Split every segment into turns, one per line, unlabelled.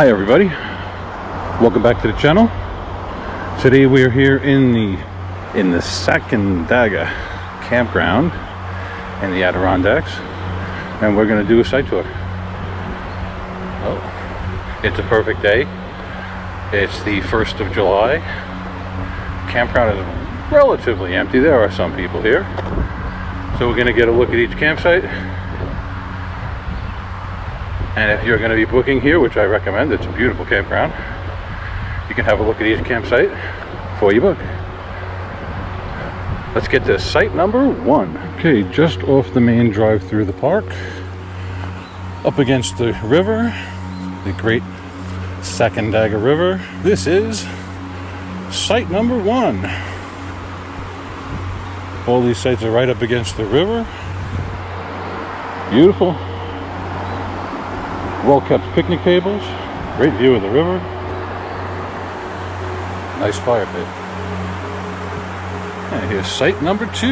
Hi everybody, welcome back to the channel. Today we are here in the Sacandaga Campground in the Adirondacks, and we're going to do a site tour. Oh, it's a perfect day. It's the 1st of July. Campground is relatively empty. There are some people here, so we're going to get a look at each campsite. And if you're going to be booking here, which I recommend, it's a beautiful campground, you can have a look at each campsite before you book. Let's get to site number 1. Okay, just off the main drive through the park, up against the river, the great Sacandaga River. This is site number 1. All these sites are right up against the river. Beautiful. Well-kept picnic tables, great view of the river, nice fire pit. And here's site number 2.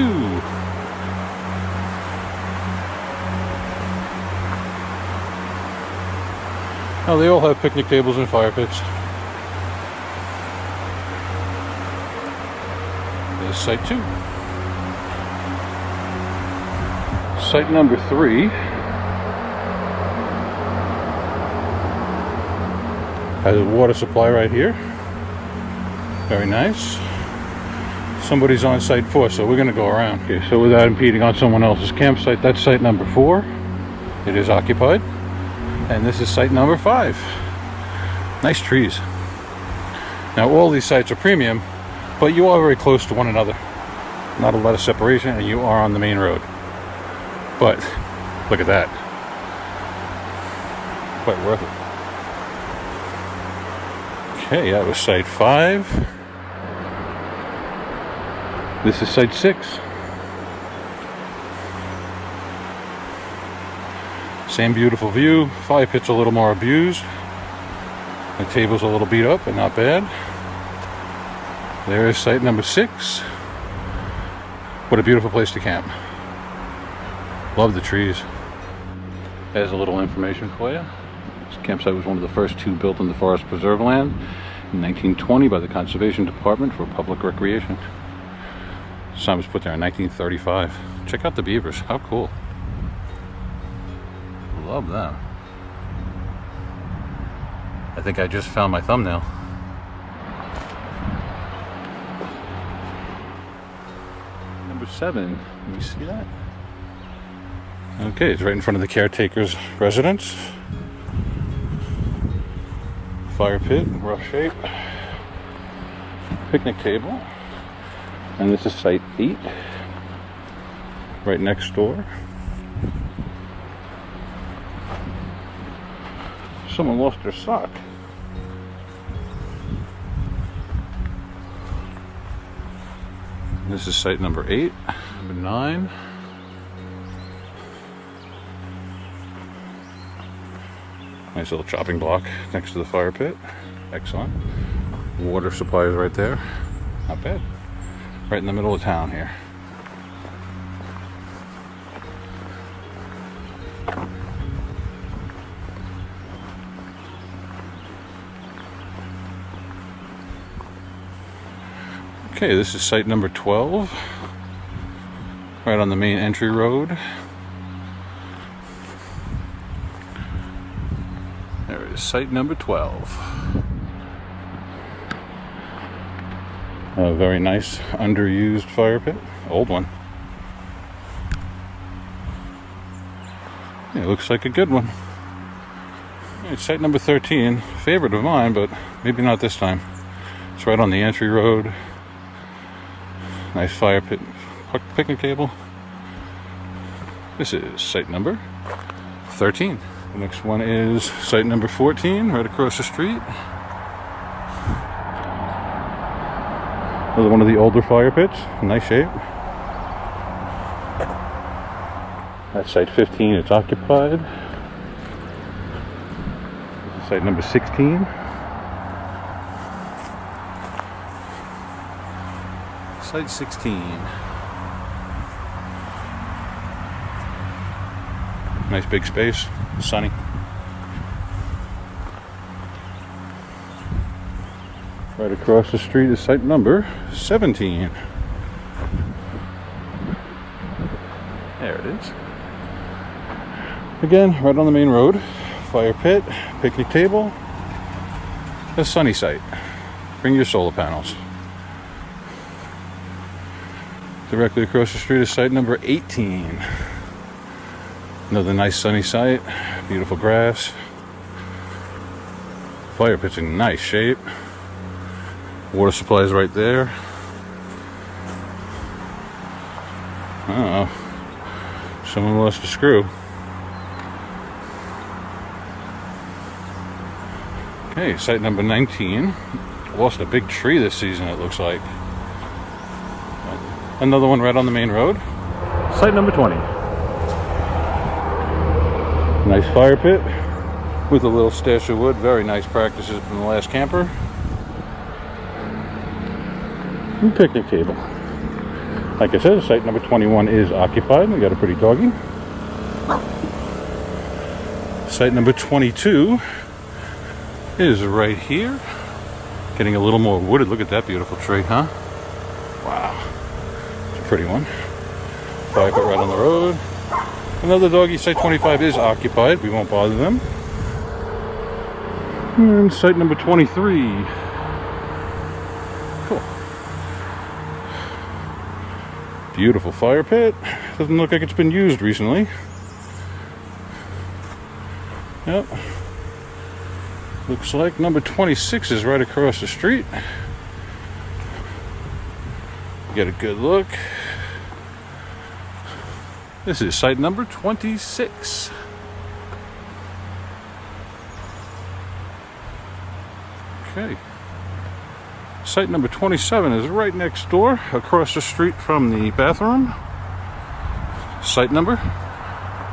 Now they all have picnic tables and fire pits. There's site 2. Site number 3 has a water supply right here. Very nice. Somebody's on site 4, so we're going to go around. Okay, so without impeding on someone else's campsite, that's site number 4. It is occupied. And this is site number 5. Nice trees. Now all these sites are premium, but you are very close to one another. Not a lot of separation, and you are on the main road. But look at that. Quite worth it. Okay, that was site 5. This is site 6. Same beautiful view. Fire pit's a little more abused. The table's a little beat up, but not bad. There is site number 6. What a beautiful place to camp. Love the trees. There's a little information for you. This campsite was one of the first 2 built in the Forest Preserve land in 1920 by the Conservation Department for public recreation. Sign was put there in 1935. Check out the beavers. How cool. Love them. I think I just found my thumbnail. Number 7. Can you see that? Okay, it's right in front of the caretaker's residence. Fire pit, rough shape. Picnic table. And this is site 8. Right next door. Someone lost their sock. This is site number 8. Number 9. Nice little chopping block next to the fire pit. Excellent. Water supply is right there. Not bad. Right in the middle of town here. Okay, this is site number 12. Right on the main entry road. There is site number 12. A very nice underused fire pit. Old one. It looks like a good one. It's site number 13. Favorite of mine, but maybe not this time. It's right on the entry road. Nice fire pit, picnic table. This is site number 13. The next one is site number 14, right across the street. Another one of the older fire pits, nice shape. That's site 15, it's occupied. This is site number 16. Site 16. Nice big space, sunny. Right across the street is site number 17. There it is. Again, right on the main road. Fire pit, picnic table, a sunny site. Bring your solar panels. Directly across the street is site number 18. Another nice sunny site, beautiful grass. Fire pit's in nice shape. Water supply is right there. Uh-oh. Someone lost a screw. Okay, site number 19. Lost a big tree this season, it looks like. Another one right on the main road. Site number 20. Nice fire pit with a little stash of wood. Very nice practices from the last camper. And picnic table. Like I said, site number 21 is occupied. We got a pretty doggy. Site number 22 is right here. Getting a little more wooded. Look at that beautiful tree, huh? Wow. It's a pretty one. Fire pit right on the road. Another doggy. Site 25 is occupied. We won't bother them. And site number 23. Cool. Beautiful fire pit. Doesn't look like it's been used recently. Yep. Looks like number 26 is right across the street. Get a good look. This is site number 26. Okay. Site number 27 is right next door, across the street from the bathroom. Site number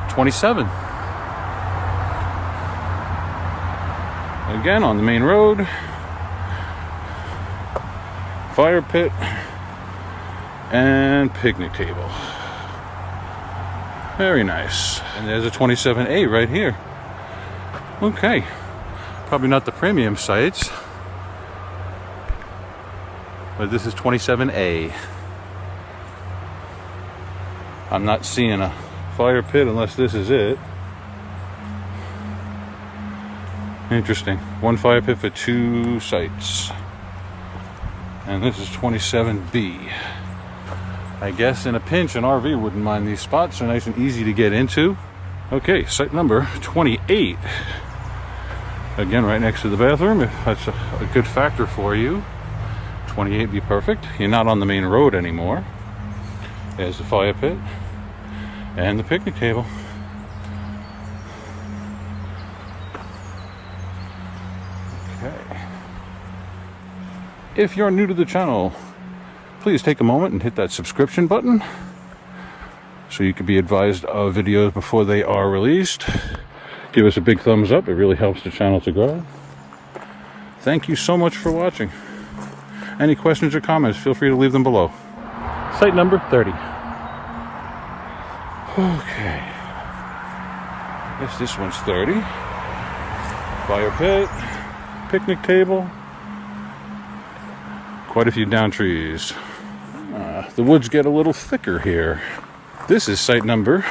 27. Again, on the main road. Fire pit and picnic table. Very nice. And there's a 27A right here. Okay. Probably not the premium sites, but this is 27A. I'm not seeing a fire pit unless this is it. Interesting. One fire pit for 2 sites. And this is 27B. I guess in a pinch, an RV wouldn't mind these spots. They're nice and easy to get into. Okay, site number 28. Again, right next to the bathroom, if that's a good factor for you. 28 be perfect. You're not on the main road anymore. There's the fire pit and the picnic table. Okay. If you're new to the channel, please take a moment and hit that subscription button so you can be advised of videos before they are released. Give us a big thumbs up. It really helps the channel to grow. Thank you so much for watching. Any questions or comments, feel free to leave them below. Site number 30. Okay. Guess this one's 30. Fire pit, picnic table, quite a few down trees. The woods get a little thicker here. This is site number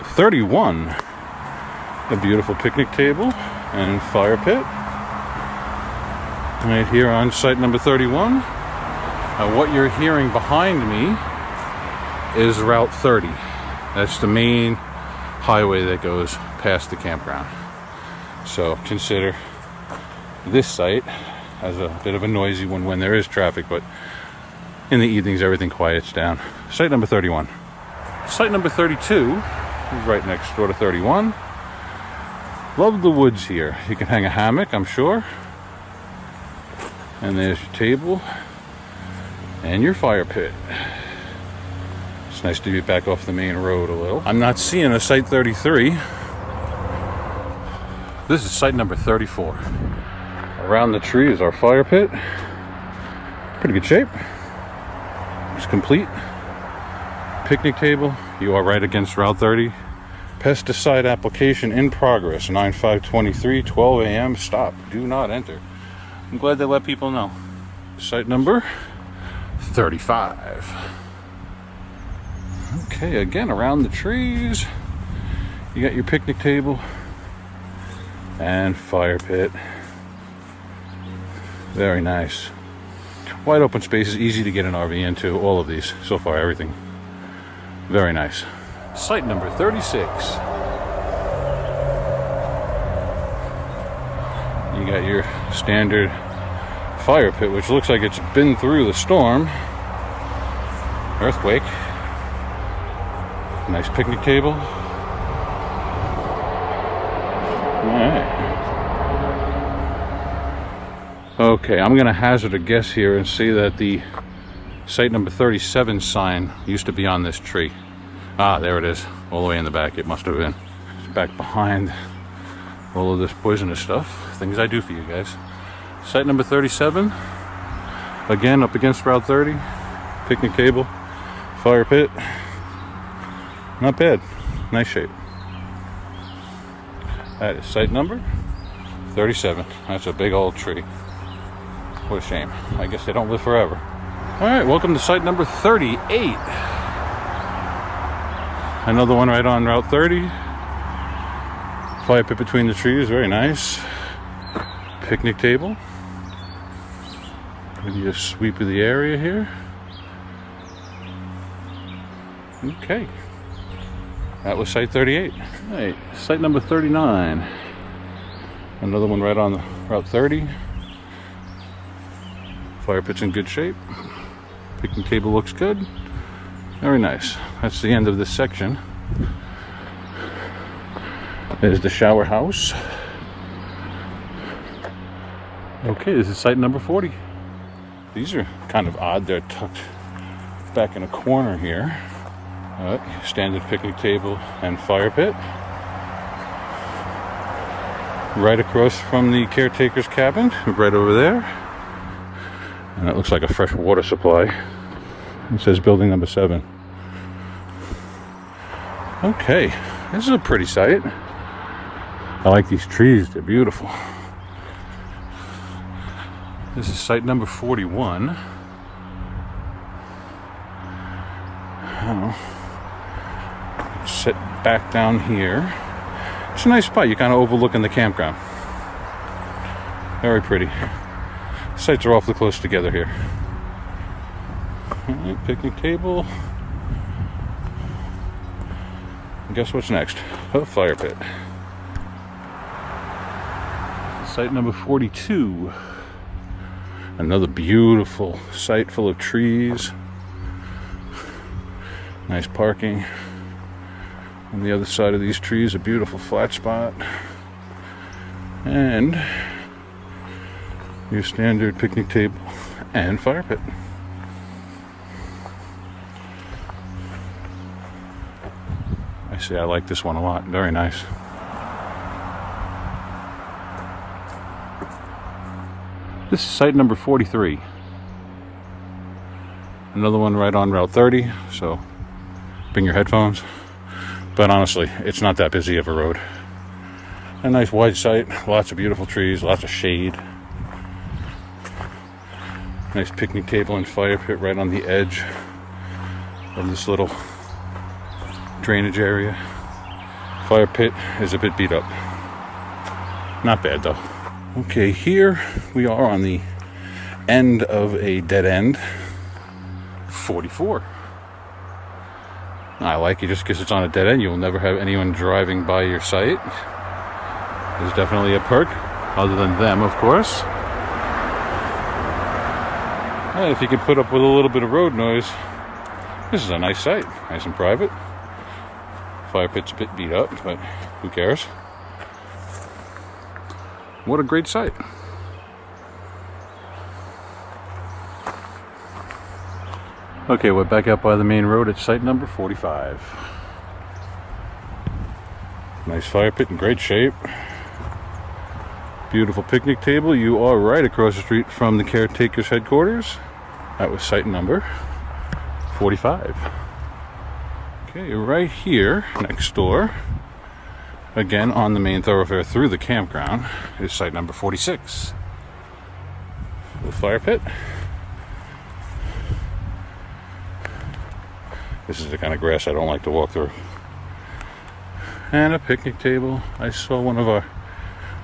31. A beautiful picnic table and fire pit. Right here on site number 31. What you're hearing behind me is Route 30. That's the main highway that goes past the campground. So consider this site as a bit of a noisy one when there is traffic, but in the evenings everything quiets down. Site number 31. Site number 32 is right next door to 31. Love the woods here. You can hang a hammock, I'm sure. And there's your table and your fire pit. It's nice to be back off the main road a little. I'm not seeing a site 33. This is site number 34. Around the tree is our fire pit. Pretty good shape. It's complete. Picnic table. You are right against Route 30. Pesticide application in progress. 9/5/23, 12 a.m. Stop. Do not enter. I'm glad they let people know. Site number 35. Okay, again, around the trees, you got your picnic table and fire pit. Very nice. Wide open spaces, easy to get an RV into. All of these, so far, everything. Very nice. Site number 36. You got your standard fire pit, which looks like it's been through the storm. Earthquake. Nice picnic table. Alright. Okay, I'm going to hazard a guess here and say that the site number 37 sign used to be on this tree. Ah, there it is. All the way in the back, it must have been. It's back behind all of this poisonous stuff. Things I do for you guys. Site number 37. Again, up against Route 30. Picnic table. Fire pit. Not bad. Nice shape. That is site number 37. That's a big old tree. What a shame. I guess they don't live forever. Alright, welcome to site number 38. Another one right on Route 30. Fire pit between the trees, very nice. Picnic table. Give you a sweep of the area here. Okay. That was site 38. Alright, site number 39. Another one right on Route 30. Fire pit's in good shape. Picnic table looks good. Very nice. That's the end of this section. There's the shower house. Okay, this is site number 40. These are kind of odd. They're tucked back in a corner here. Standard picnic table and fire pit. Right across from the caretaker's cabin, right over there. And that looks like a fresh water supply. It says building number 7. Okay, this is a pretty site. I like these trees, they're beautiful. This is site number 41. Sit back down here. It's a nice spot. You're kind of overlooking the campground. Very pretty. Sites are awfully close together here. Right, picnic table. And guess what's next? A fire pit. Site number 42. Another beautiful site full of trees. Nice parking. On the other side of these trees, a beautiful flat spot. And your standard picnic table and fire pit. I say I like this one a lot. Very nice. This is site number 43. Another one right on Route 30, so bring your headphones. But honestly, it's not that busy of a road. A nice wide site, lots of beautiful trees, lots of shade. Nice picnic table and fire pit right on the edge of this little drainage area. Fire pit is a bit beat up. Not bad though. Okay, here we are on the end of a dead end. 44. I like it just because it's on a dead end. You'll never have anyone driving by your site. There's definitely a perk, other than them, of course. And if you can put up with a little bit of road noise, this is a nice site. Nice and private. Fire pit's a bit beat up, but who cares? What a great site. Okay, we're back out by the main road at site number 45. Nice fire pit in great shape. Beautiful picnic table. You are right across the street from the caretaker's headquarters. That was site number 45. Okay, right here next door, again on the main thoroughfare through the campground, is site number 46. The fire pit This is the kind of grass I don't like to walk through. And a picnic table. I saw one of our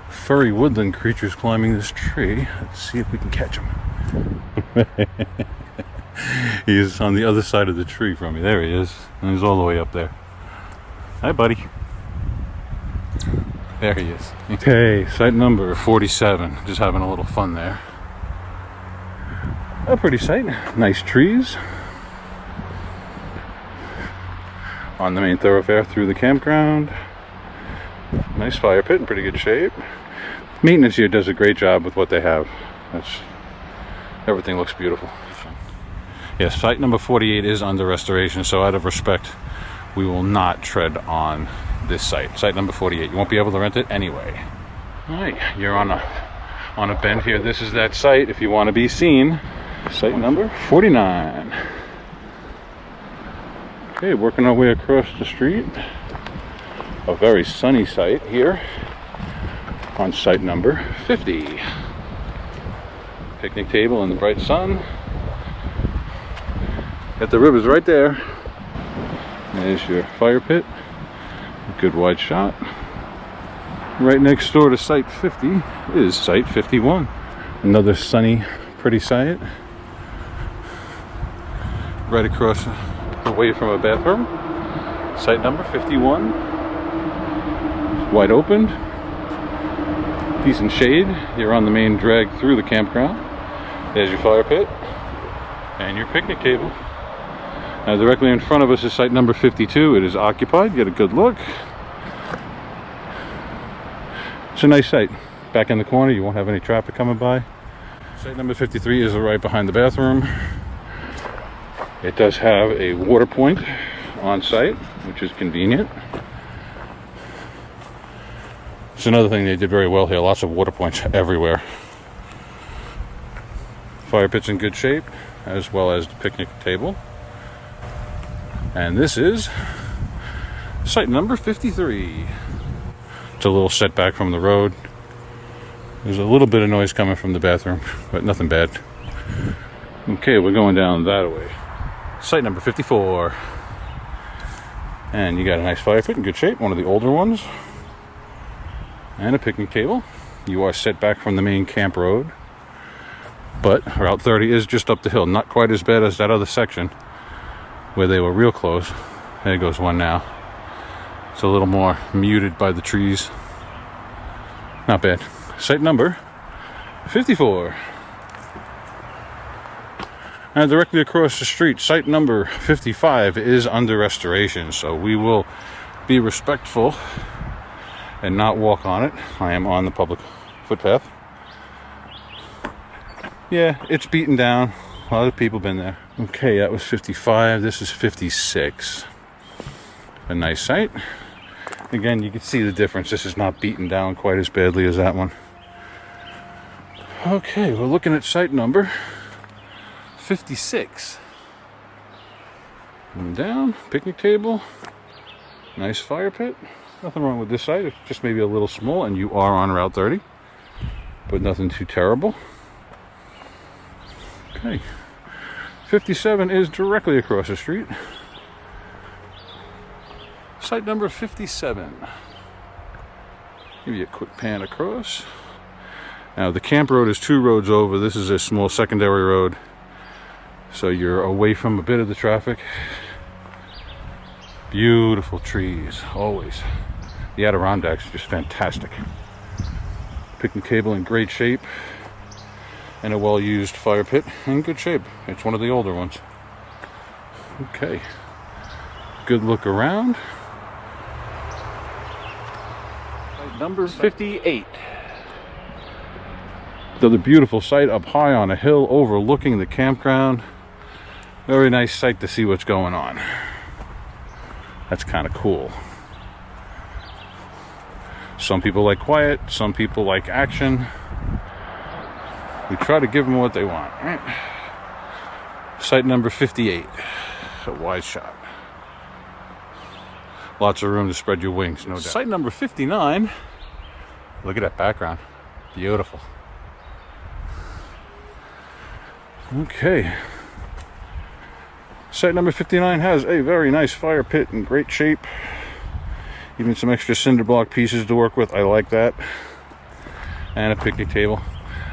furry woodland creatures climbing this tree. Let's see if we can catch him. He's on the other side of the tree from me. There he is. And he's all the way up there. Hi, buddy. There he is. Okay, site number 47. Just having a little fun there. A pretty site. Nice trees. On the main thoroughfare through the campground. Nice fire pit in pretty good shape. Maintenance here does a great job with what they have. Everything looks beautiful. Yes, site number 48 is under restoration, so out of respect, we will not tread on this site. Site number 48. You won't be able to rent it anyway. All right, you're on a bend here. This is that site if you want to be seen. Site number 49. Okay, working our way across the street. A very sunny site here on site number 50. Picnic table in the bright sun. At the river's right there. There's your fire pit. Good wide shot. Right next door to site 50 is site 51. Another sunny, pretty site. Right across away from a bathroom. Site number 51. Wide open. Decent shade. You're on the main drag through the campground. There's your fire pit and your picnic table. Now directly in front of us is site number 52. It is occupied. Get a good look. It's a nice site. Back in the corner, you won't have any traffic coming by. Site number 53 is right behind the bathroom. It does have a water point on site, which is convenient. It's another thing they did very well here. Lots of water points everywhere. Fire pit's in good shape, as well as the picnic table. And this is site number 53. It's a little setback from the road. There's a little bit of noise coming from the bathroom, but nothing bad. Okay, we're going down that way. Site number 54. And you got a nice fire pit in good shape, one of the older ones. And a picnic table. You are set back from the main camp road. But Route 30 is just up the hill. Not quite as bad as that other section where they were real close. There goes one now. It's a little more muted by the trees. Not bad. Site number 54. And directly across the street, site number 55 is under restoration, so we will be respectful and not walk on it. I am on the public footpath. Yeah, it's beaten down. A lot of people been there. Okay, that was 55. This is 56. A nice site. Again, you can see the difference. This is not beaten down quite as badly as that one. Okay, we're looking at site number 56. And down, picnic table, nice fire pit. Nothing wrong with this site. It's just maybe a little small, and you are on Route 30, but nothing too terrible. Okay, 57 is directly across the street. Site number 57. Give you a quick pan across. Now the camp road is 2 roads over. This is a small secondary road, so you're away from a bit of the traffic. Beautiful trees, always. The Adirondacks are just fantastic. Picnic table in great shape, and a well-used fire pit in good shape. It's one of the older ones. Okay, good look around. Number 58. Another beautiful site up high on a hill overlooking the campground. Very nice sight to see what's going on. That's kind of cool. Some people like quiet, some people like action. We try to give them what they want. Site number 58. A wide shot. Lots of room to spread your wings, no doubt. Site number 59. Look at that background. Beautiful. Site number 59 has a very nice fire pit in great shape. Even some extra cinder block pieces to work with. I like that. And a picnic table.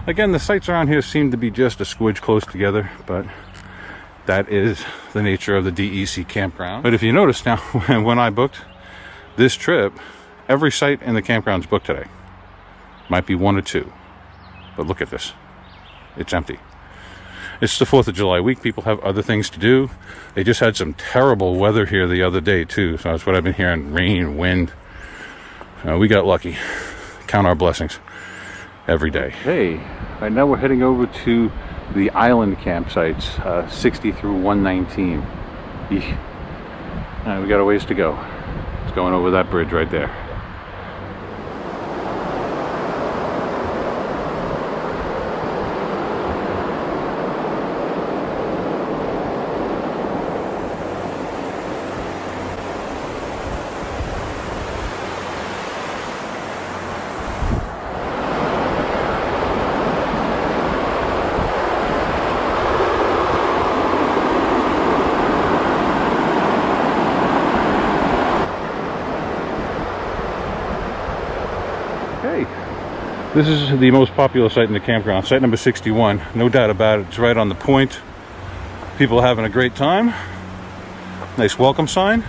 Again, the sites around here seem to be just a squidge close together, but that is the nature of the DEC campground. But if you notice now, when I booked this trip, every site in the campground's booked today. Might be one or two, but look at this. It's empty. It's the 4th of July week. People have other things to do. They just had some terrible weather here the other day too, so that's what I've been hearing. Rain, wind. We got lucky. Count our blessings every day. Hey, right now we're heading over to the island campsites, 60 through 119. We got a ways to go. It's going over that bridge right there. This is the most popular site in the campground, site number 61. No doubt about it. It's right on the point. People are having a great time. Nice welcome sign.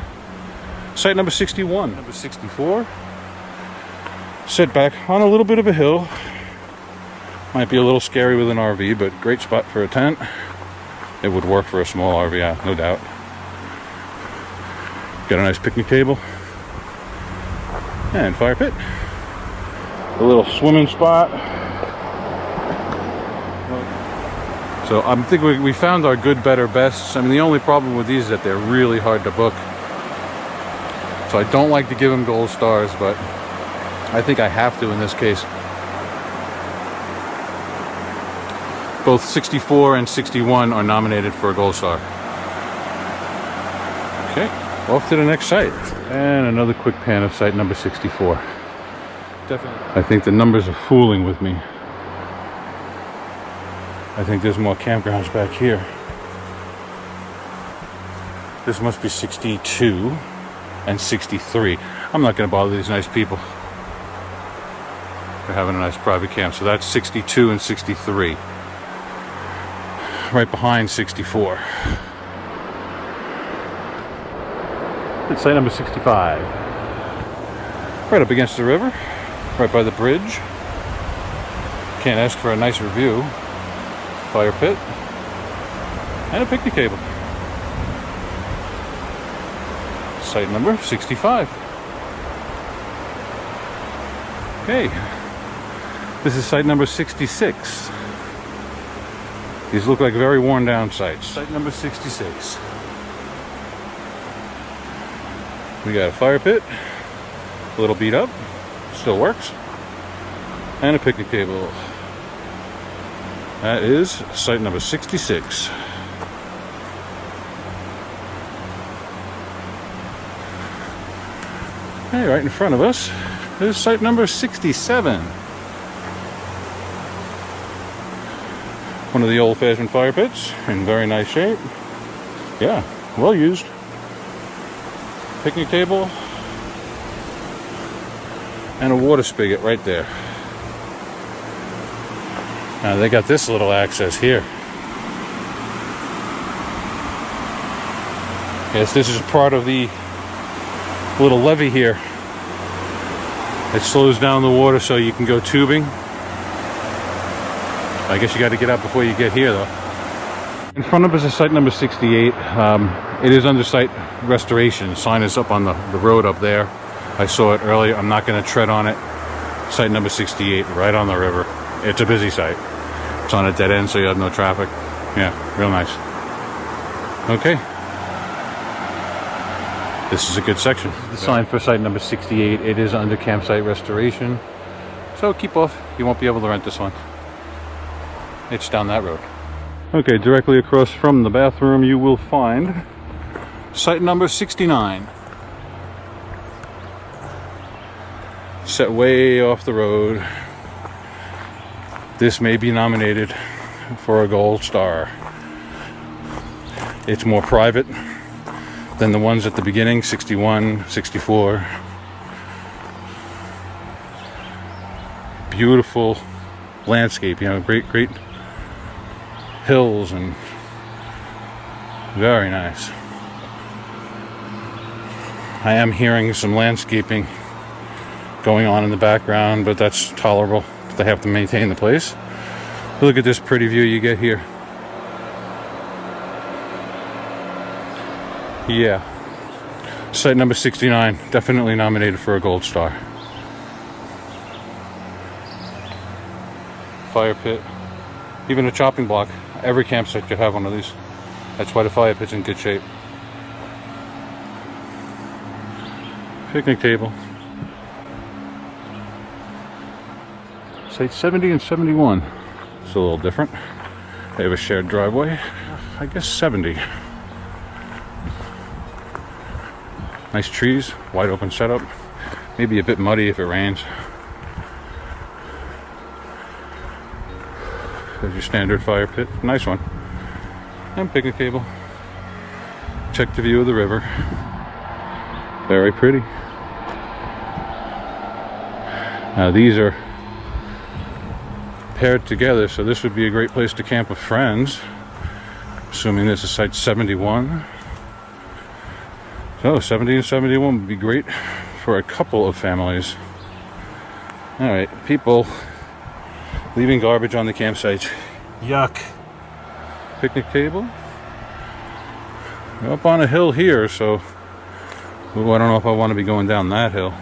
Site number 61. Number 64. Set back on a little bit of a hill. Might be a little scary with an RV, but great spot for a tent. It would work for a small RV, yeah, no doubt. Got a nice picnic table. And fire pit. A little swimming spot. So I think we found our good, better, bests. I mean, the only problem with these is that they're really hard to book. So I don't like to give them gold stars, but I think I have to in this case. Both 64 and 61 are nominated for a gold star. Okay, off to the next site. And another quick pan of site number 64. Definitely. I think the numbers are fooling with me. I think there's more campgrounds back here. This must be 62 and 63. I'm not going to bother these nice people. They're having a nice private camp. So that's 62 and 63. Right behind 64. It's site number 65. Right up against the river. Right by the bridge. Can't ask for a nicer view. Fire pit. And a picnic table. Site number 65. Okay. This is site number 66. These look like very worn down sites. Site number 66. We got a fire pit. A little beat up. Still works. And a picnic table. That is site number 66. Hey, right in front of us is site number 67. One of the old-fashioned fire pits in very nice shape. Yeah, well used. Picnic table. And a water spigot right there. Now they got this little access here. Yes, this is part of the little levee here. It slows down the water so you can go tubing. I guess you got to get out before you get here though. In front of us is site number 68. It is under site restoration. The sign is up on the road up there. I saw it earlier. I'm not going to tread on it. Site number 68, right on the river. It's a busy site. It's on a dead end, so you have no traffic. Yeah, real nice. Okay. This is a good section. The sign for site number 68. It is under campsite restoration. So keep off. You won't be able to rent this one. It's down that road. Okay, directly across from the bathroom, you will find site number 69. Set way off the road. This may be nominated for a gold star. it's more private than the ones at the beginning, 61, 64. Beautiful landscape, you know, great hills, and very nice. I am hearing some landscaping going on in the background, but that's tolerable. They have to maintain the place. Look at this pretty view you get here. Yeah. Site number 69, definitely nominated for a gold star. Fire pit, even a chopping block. Every campsite could have one of these. That's why the fire pit's in good shape. Picnic table. Site 70 and 71. It's a little different. They have a shared driveway. I guess 70. Nice trees, wide open setup. Maybe a bit muddy if it rains. There's your standard fire pit. Nice one. And picnic table. Check the view of the river. Very pretty. Now these are paired together, so this would be a great place to camp with friends. Assuming this is site 71. So 70 and 71 would be great for a couple of families. Alright, people leaving garbage on the campsite. Yuck. Picnic table. We're up on a hill here, so I don't know if I want to be going down that hill.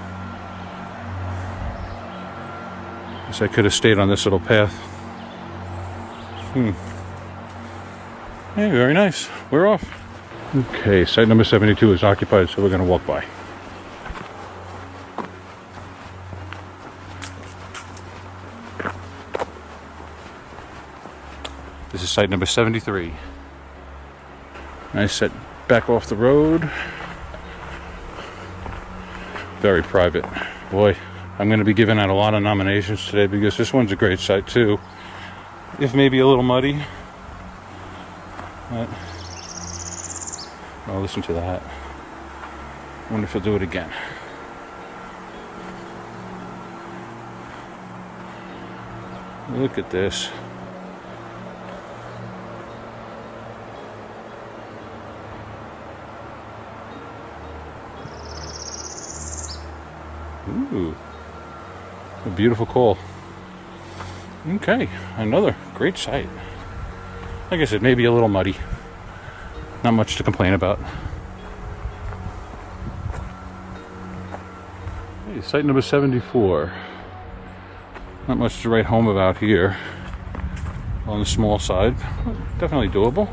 Guess I could have stayed on this little path. Hey, very nice. We're off. Okay, site number 72 is occupied, so we're going to walk by. This is site number 73. Nice set back off the road. Very private. Boy, I'm going to be giving out a lot of nominations today because this one's a great site too. If maybe a little muddy. But, oh, listen to that. I wonder if he'll do it again. Look at this. Ooh, a beautiful call. Okay, another great site. Like I said, maybe a little muddy. Not much to complain about. Hey, site number 74. Not much to write home about here. On the small side, definitely doable.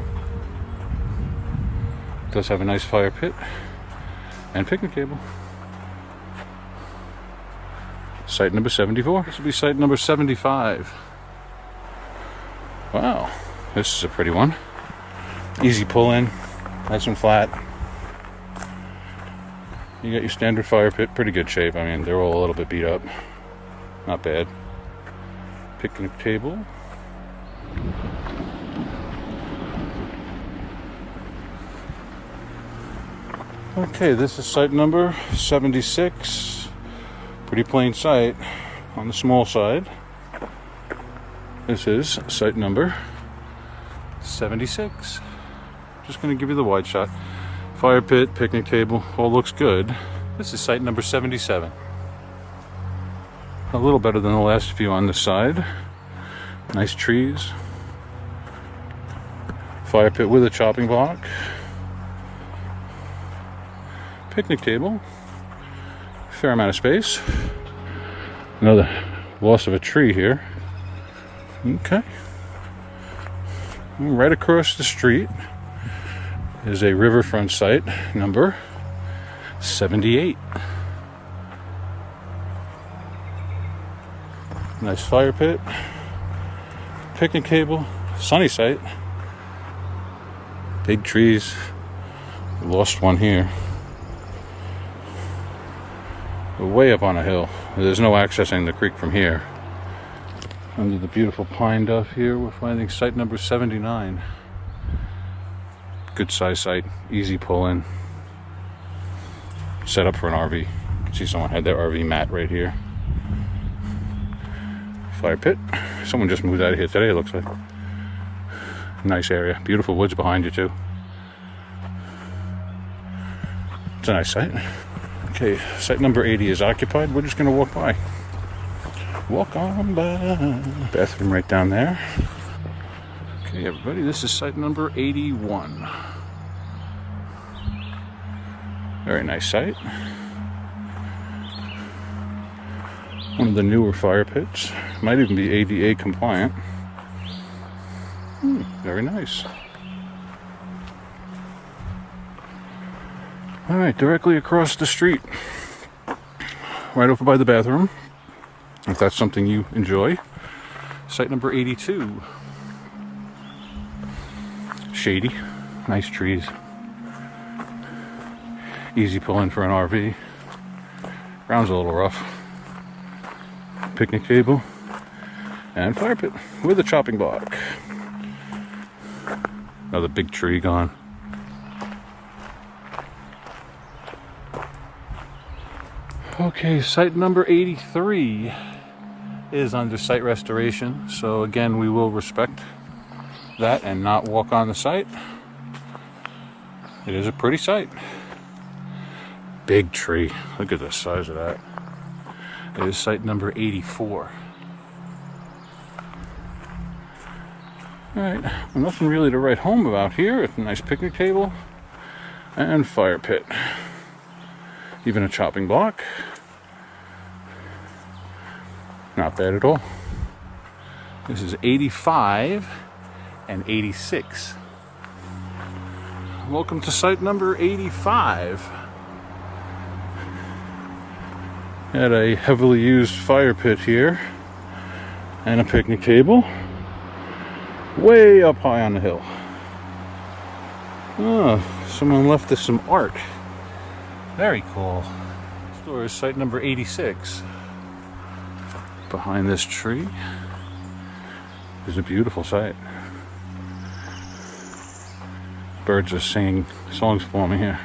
Does have a nice fire pit and picnic table. Site number 74. This will be site number 75. Wow, this is a pretty one. Easy pull in, nice and flat. You got your standard fire pit, pretty good shape. I mean, they're all a little bit beat up. Not bad. Picnic table. Okay, this is site number 76. Pretty plain site on the small side. This is site number 76. Just going to give you the wide shot. Fire pit, picnic table, all looks good. This is site number 77. A little better than the last few on this side. Nice trees. Fire pit with a chopping block. Picnic table. Fair amount of space. Another loss of a tree here. Okay. Right across the street is a riverfront site number 78. Nice fire pit. Picnic table. Sunny site. Big trees. Lost one here. We're way up on a hill. There's no accessing the creek from here. Under the beautiful pine duff here, we're finding site number 79. Good size site, easy pull in. Set up for an RV. You can see someone had their RV mat right here. Fire pit. Someone just moved out of here today, it looks like. Nice area. Beautiful woods behind you too. It's a nice site. Okay, site number 80 is occupied. We're just going to walk by. Walk on by. Bathroom right down there. Okay, everybody, this is site number 81. Very nice site. One of the newer fire pits. Might even be ADA compliant. Very nice. Alright, directly across the street. Right over by the bathroom. If that's something you enjoy. Site number 82. Shady. Nice trees. Easy pull in for an RV. Ground's a little rough. Picnic table. And fire pit with a chopping block. Another big tree gone. Okay, site number 83 is under site restoration. So again, we will respect that and not walk on the site. It is a pretty site. Big tree. Look at the size of that. It is site number 84. Alright, well, nothing really to write home about here. It's a nice picnic table and fire pit. Even a chopping block. Not bad at all. This is 85 and 86. Welcome to site number 85. Had a heavily used fire pit here and a picnic table way up high on the hill. Oh, someone left us some art. Very cool. Store is site number 86. Behind this tree is a beautiful site. Birds are singing songs for me here.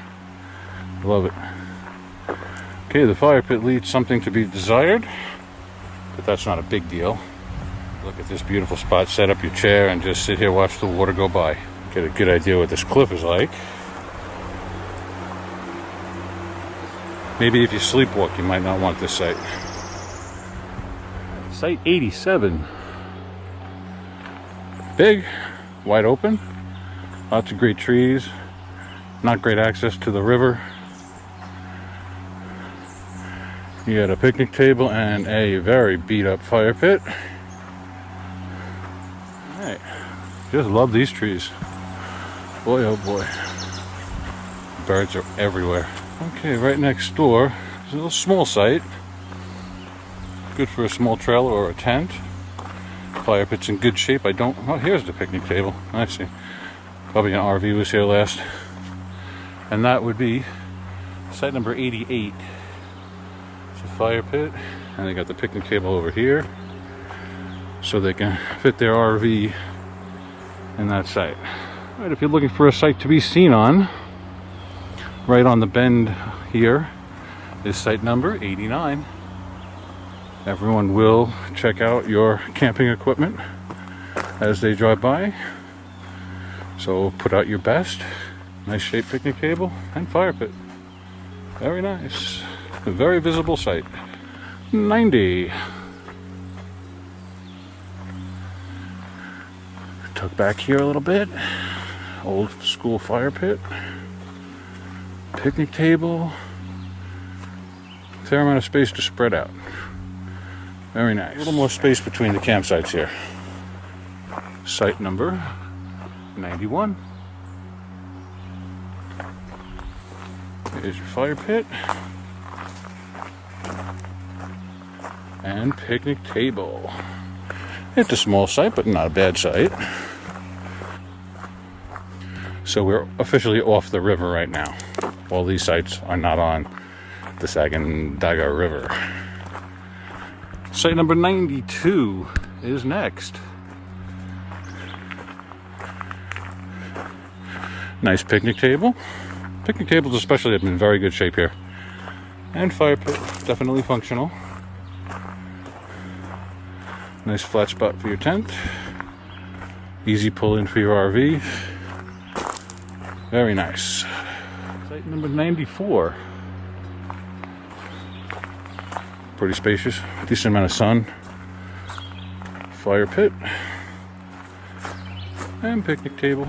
Love it. Okay, the fire pit leaves something to be desired, but that's not a big deal. Look at this beautiful spot. Set up your chair and just sit here, watch the water go by. Get a good idea what this cliff is like. Maybe if you sleepwalk, you might not want this site. Site 87. Big, wide open, lots of great trees, not great access to the river. You got a picnic table and a very beat up fire pit. Alright, just love these trees. Boy oh boy. Birds are everywhere. Okay, right next door is a little small site. Good for a small trailer or a tent. Fire pit's in good shape. Oh, here's the picnic table. I see. Probably an RV was here last. And that would be site number 88. It's a fire pit. And they got the picnic table over here. So they can fit their RV in that site. All right, if you're looking for a site to be seen on, right on the bend here is site number 89. Everyone will check out your camping equipment as they drive by. So put out your best. Nice shaped picnic table and fire pit. Very nice. A very visible site. 90. Tuck back here a little bit. Old school fire pit. Picnic table. Fair amount of space to spread out. Very nice. A little more space between the campsites here. Site number 91. Here's your fire pit. And picnic table. It's a small site, but not a bad site. So we're officially off the river right now. All these sites are not on the Sacandaga River. Site number 92 is next. Nice picnic table. Picnic tables especially have been in very good shape here. And fire pit, definitely functional. Nice flat spot for your tent. Easy pull in for your RV. Very nice. Site number 94. Pretty spacious, decent amount of sun. Fire pit. And picnic table.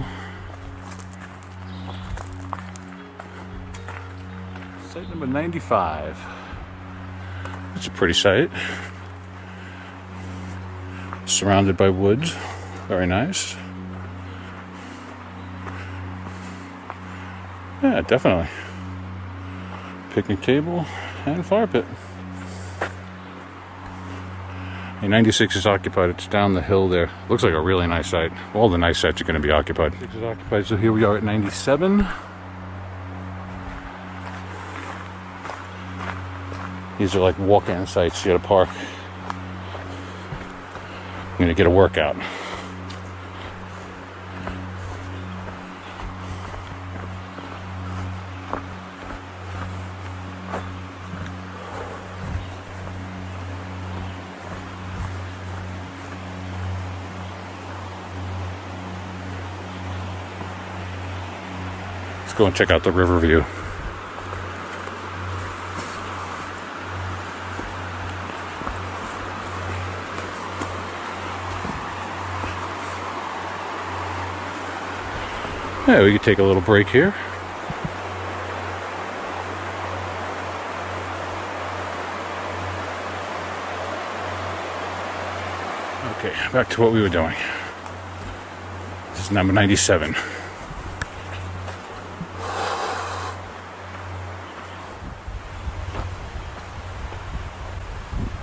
Site number 95. It's a pretty site. Surrounded by woods. Very nice. Yeah, definitely. Picnic table and fire pit. 96 is occupied. It's down the hill there. Looks like a really nice site. All the nice sites are going to be occupied. 96 is occupied, so here we are at 97. These are like walk-in sites. You got to park. I'm going to get a workout. Let's go and check out the Riverview. Yeah, we could take a little break here. Okay, back to what we were doing. This is number 97.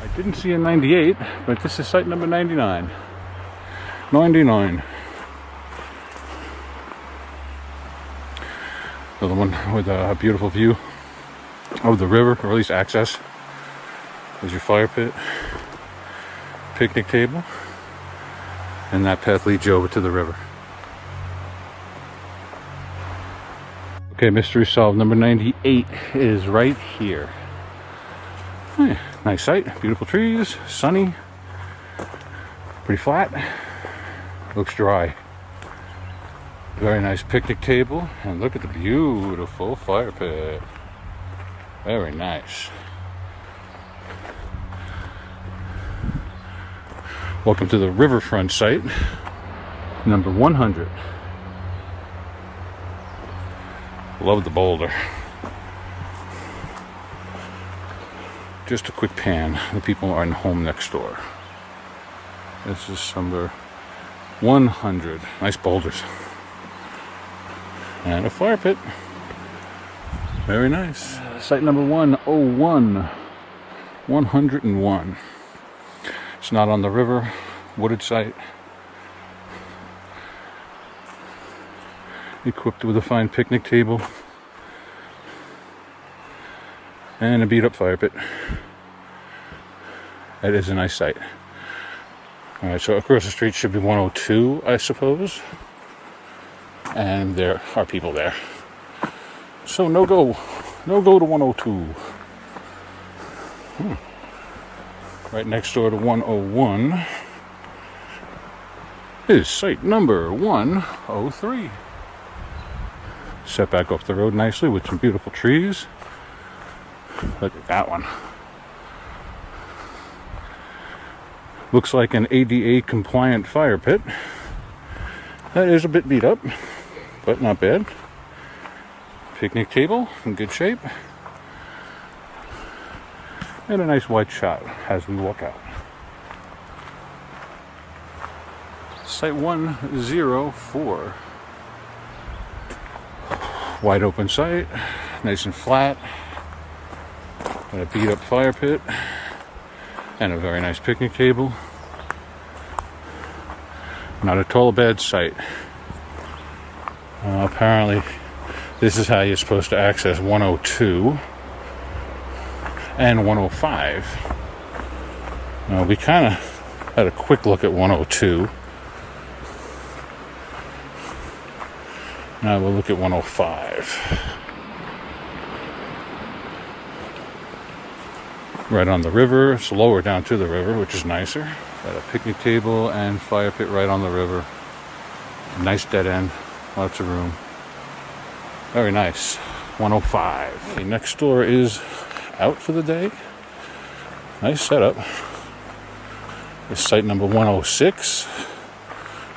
I didn't see a 98, but this is site number 99. 99. Another one with a beautiful view of the river, or at least access. There's your fire pit, picnic table, and that path leads you over to the river. Okay, mystery solved. Number 98 is right here. Yeah, nice site, beautiful trees, sunny, pretty flat, looks dry. Very nice picnic table, and look at the beautiful fire pit. Very nice. Welcome to the riverfront site, number 100. Love the boulder. Just a quick pan. The people are in home next door. This is number 100. Nice boulders. And a fire pit. Very nice. Site number 101. 101. It's not on the river. Wooded site. Equipped with a fine picnic table. And a beat up fire pit. That is a nice site. Alright, so across the street should be 102, I suppose. And there are people there. So no go to 102. Right next door to 101 is site number 103. Set back off the road nicely with some beautiful trees. Look at that one. Looks like an ADA compliant fire pit. That is a bit beat up, but not bad. Picnic table in good shape. And a nice wide shot as we walk out. Site 104. Wide open site, nice and flat. And a beat up fire pit. And a very nice picnic table. Not at all a bad site. Apparently, this is how you're supposed to access 102 and 105. We kind of had a quick look at 102. Now we'll look at 105. Right on the river. It's lower down to the river, which is nicer. Got a picnic table and fire pit right on the river. Nice dead end. Lots of room. Very nice. 105. The next door is out for the day. Nice setup. This is site number 106.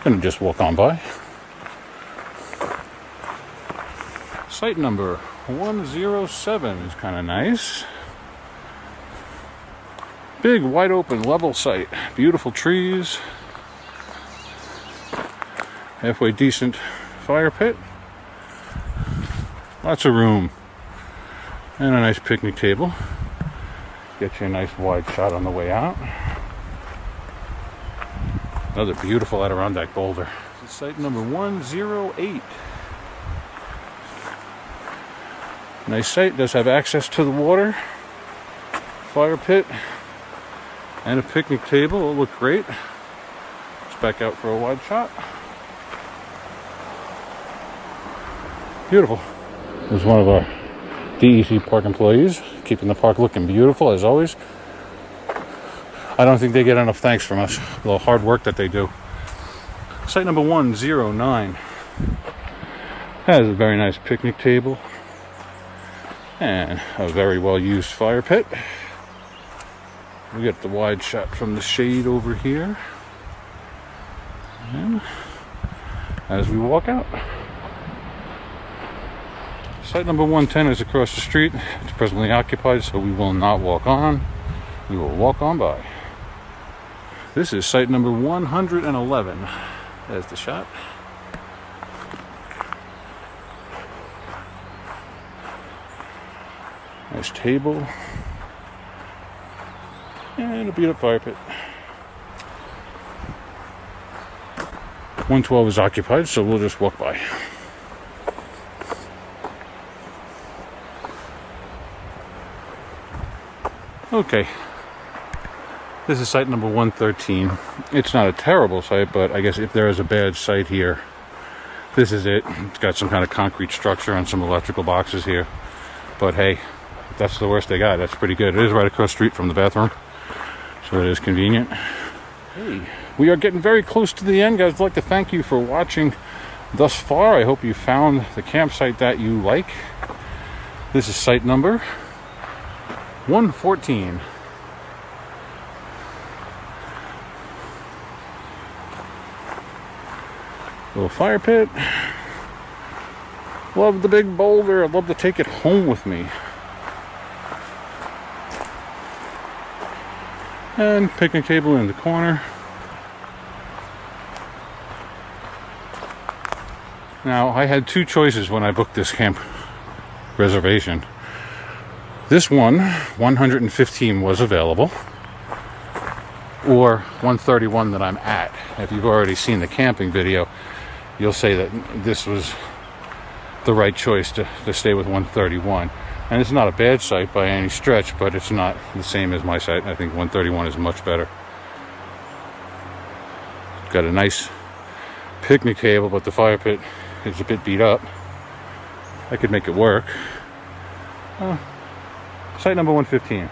Gonna just walk on by. Site number 107 is kind of nice. Big, wide open, level site. Beautiful trees. Halfway decent fire pit. Lots of room. And a nice picnic table. Get you a nice wide shot on the way out. Another beautiful Adirondack boulder. This is site number 108. Nice site. Does have access to the water. Fire pit. And a picnic table. It'll look great. Let's back out for a wide shot. Beautiful. There's one of our DEC park employees, keeping the park looking beautiful as always. I don't think they get enough thanks from us, the hard work that they do. Site number 109 has a very nice picnic table and a very well used fire pit. We get the wide shot from the shade over here. And as we walk out, site number 110 is across the street. It's presently occupied, so we will not walk on. We will walk on by. This is site number 111. There's the shot. Nice table. And a beat up fire pit. 112 is occupied, so we'll just walk by. Okay, this is site number 113. It's not a terrible site, but I guess if there is a bad site here, this is it. It's got some kind of concrete structure and some electrical boxes here. But hey, if that's the worst they got, that's pretty good. It is right across the street from the bathroom, so it is convenient. Hey, we are getting very close to the end, guys. I'd like to thank you for watching thus far. I hope you found the campsite that you like. This is site number 114. Little fire pit. Love the big boulder. I'd love to take it home with me. And picnic table in the corner. Now, I had two choices when I booked this camp reservation. This one, 115, was available, or 131 that I'm at. If you've already seen the camping video, you'll say that this was the right choice to stay with 131. And it's not a bad site by any stretch, but it's not the same as my site. I think 131 is much better. Got a nice picnic table, but the fire pit is a bit beat up. I could make it work. Site number 115.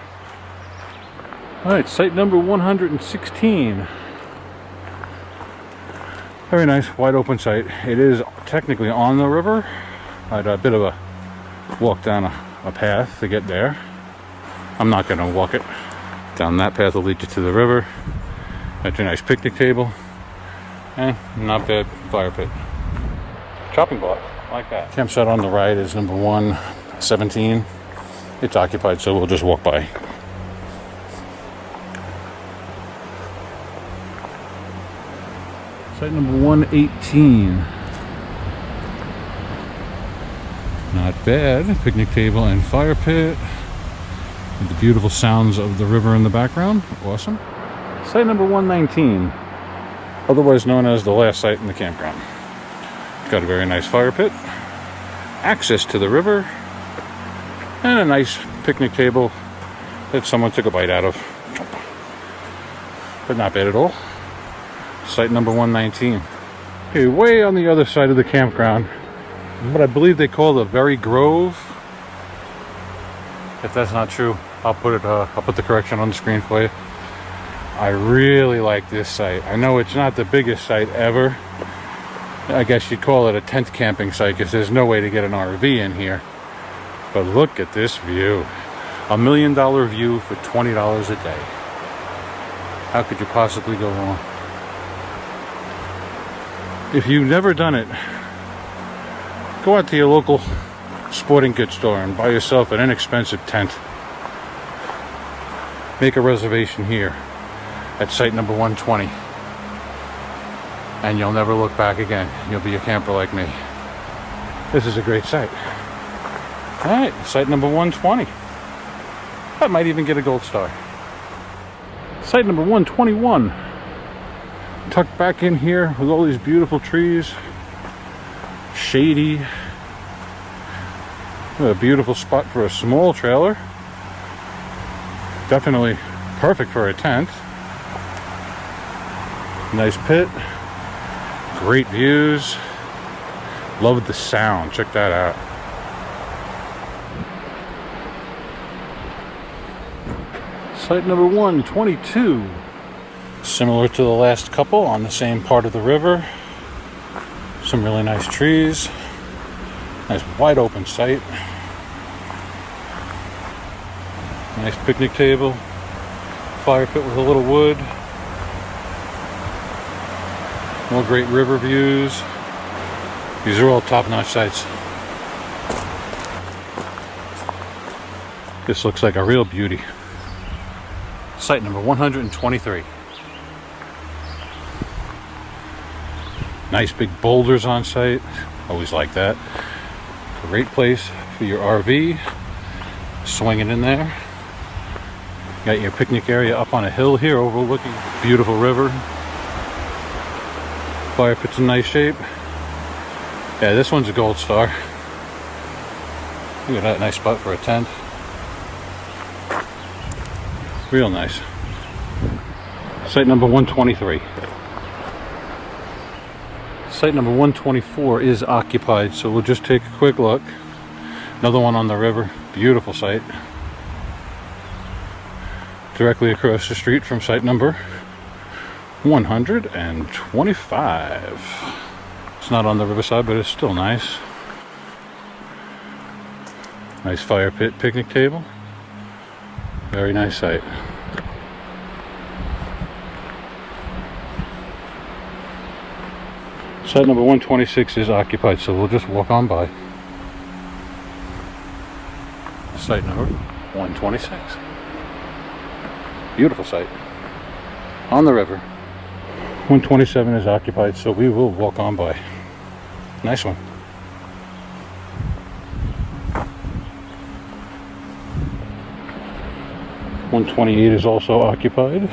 Alright, site number 116. Very nice, wide open site. It is technically on the river. I had a bit of a walk down a path to get there. I'm not going to walk it. Down that path will lead you to the river. That's a nice picnic table. And not bad fire pit. Chopping block, like that. Campsite on the right is number 117. It's occupied, so we'll just walk by. Site number 118. Not bad. Picnic table and fire pit. With the beautiful sounds of the river in the background. Awesome. Site number 119. Otherwise known as the last site in the campground. It's got a very nice fire pit. Access to the river. And a nice picnic table that someone took a bite out of. But not bad at all. Site number 119. Okay, way on the other side of the campground what I believe they call the Very Grove. If that's not true, I'll put the correction on the screen for you. I really like this site. I know it's not the biggest site ever. I guess you'd call it a tent camping site because there's no way to get an RV in here. But look at this view. $1 million view for $20 a day. How could you possibly go wrong? If you've never done it, go out to your local sporting goods store and buy yourself an inexpensive tent. Make a reservation here at site number 120. And you'll never look back again. You'll be a camper like me. This is a great site. Alright, site number 120. That might even get a gold star. Site number 121. Tucked back in here with all these beautiful trees. Shady. A beautiful spot for a small trailer. Definitely perfect for a tent. Nice pit. Great views. Love the sound. Check that out. Site number 122. Similar to the last couple, on the same part of the river. Some really nice trees. Nice wide open site. Nice picnic table. Fire pit with a little wood. More great river views. These are all top-notch sites. This looks like a real beauty. Site number 123. Nice big boulders on site. Always like that. Great place for your RV. Swinging in there. Got your picnic area up on a hill here overlooking a beautiful river. Fire pit's in nice shape. Yeah, this one's a gold star. Look at that, nice spot for a tent. Real nice. Site number 123. Site number 124 is occupied, so we'll just take a quick look. Another one on the river. Beautiful site. Directly across the street from site number 125. It's not on the riverside, but it's still nice. Nice fire pit, picnic table. Very nice site. Site number 126 is occupied, so we'll just walk on by. Site number 126. Beautiful site. On the river. 127 is occupied, so we will walk on by. Nice one. .128 is also occupied.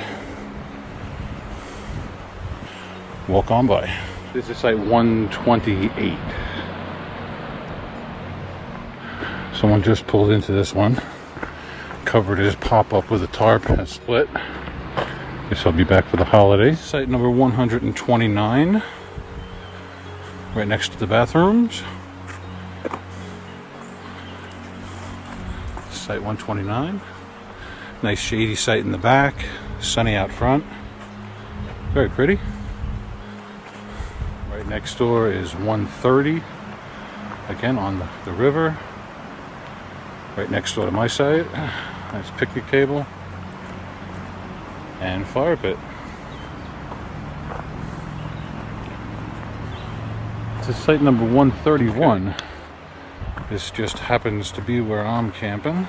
Walk on by. This is site 128. Someone just pulled into this one. Covered his pop-up with a tarp, has split. Guess I'll be back for the holidays. Site number 129. Right next to the bathrooms. Site 129. Nice shady site in the back. Sunny out front. Very pretty. Right next door is 130. Again on the river. Right next door to my site. Nice picnic table. And fire pit. To site number 131. Okay. This just happens to be where I'm camping.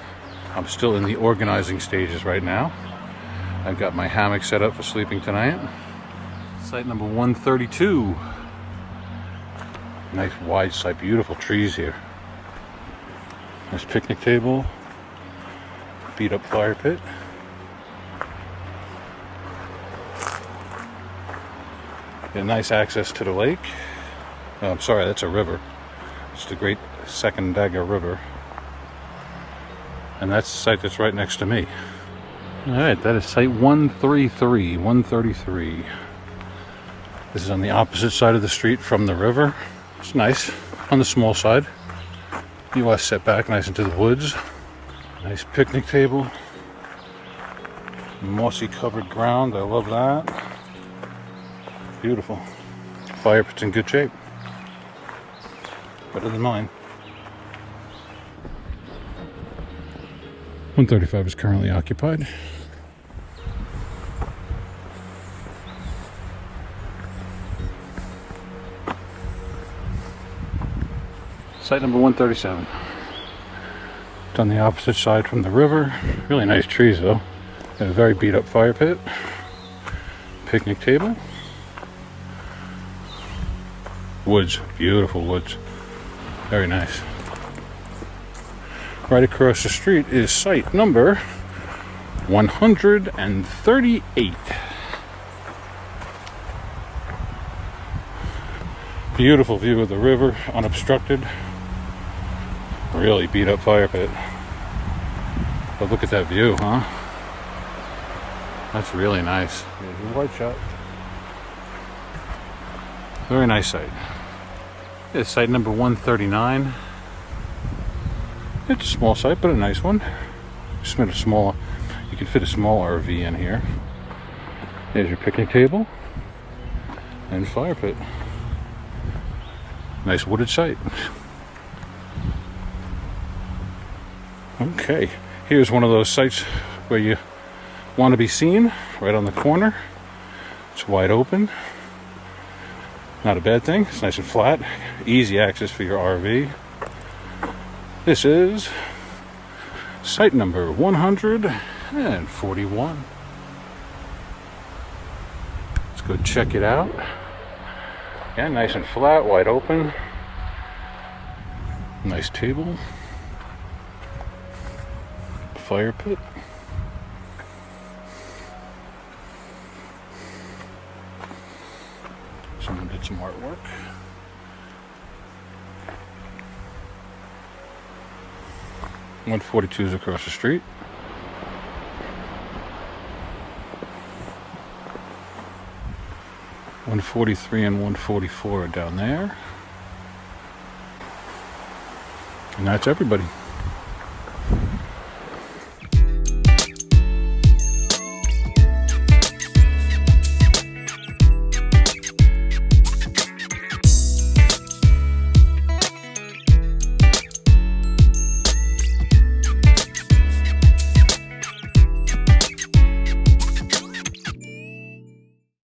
I'm still in the organizing stages right now. I've got my hammock set up for sleeping tonight. Site number 132. Nice wide site, beautiful trees here. Nice picnic table. Beat up fire pit. Got nice access to the lake. Oh, I'm sorry, that's a river. It's the great Sacandaga River. And that's the site that's right next to me. Alright, that is site 133. 133. This is on the opposite side of the street from the river. It's nice. on the small side. U.S. set back nice into the woods. Nice picnic table. Mossy covered ground. I love that. Beautiful. Fire pit's in good shape. Better than mine. 135 is currently occupied. Site number 137. It's on the opposite side from the river. Really nice trees though. Got a very beat up fire pit. Picnic table. Woods, beautiful woods. Very nice. Right across the street is site number 138. Beautiful view of the river, unobstructed. Really beat up fire pit. But look at that view, huh? That's really nice. Here's your wide shot. Very nice site. It's site number 139. It's a small site, but a nice one. Just made a small, you can fit a small RV in here. There's your picnic table and fire pit. Nice wooded site. Okay, here's one of those sites where you want to be seen, right on the corner. It's wide open. Not a bad thing. It's nice and flat. Easy access for your RV. This is site number 141. Let's go check it out. Yeah, nice and flat, wide open. Nice table. Fire pit. Someone did some artwork. .142 is across the street. .143 and .144 are down there. And that's everybody.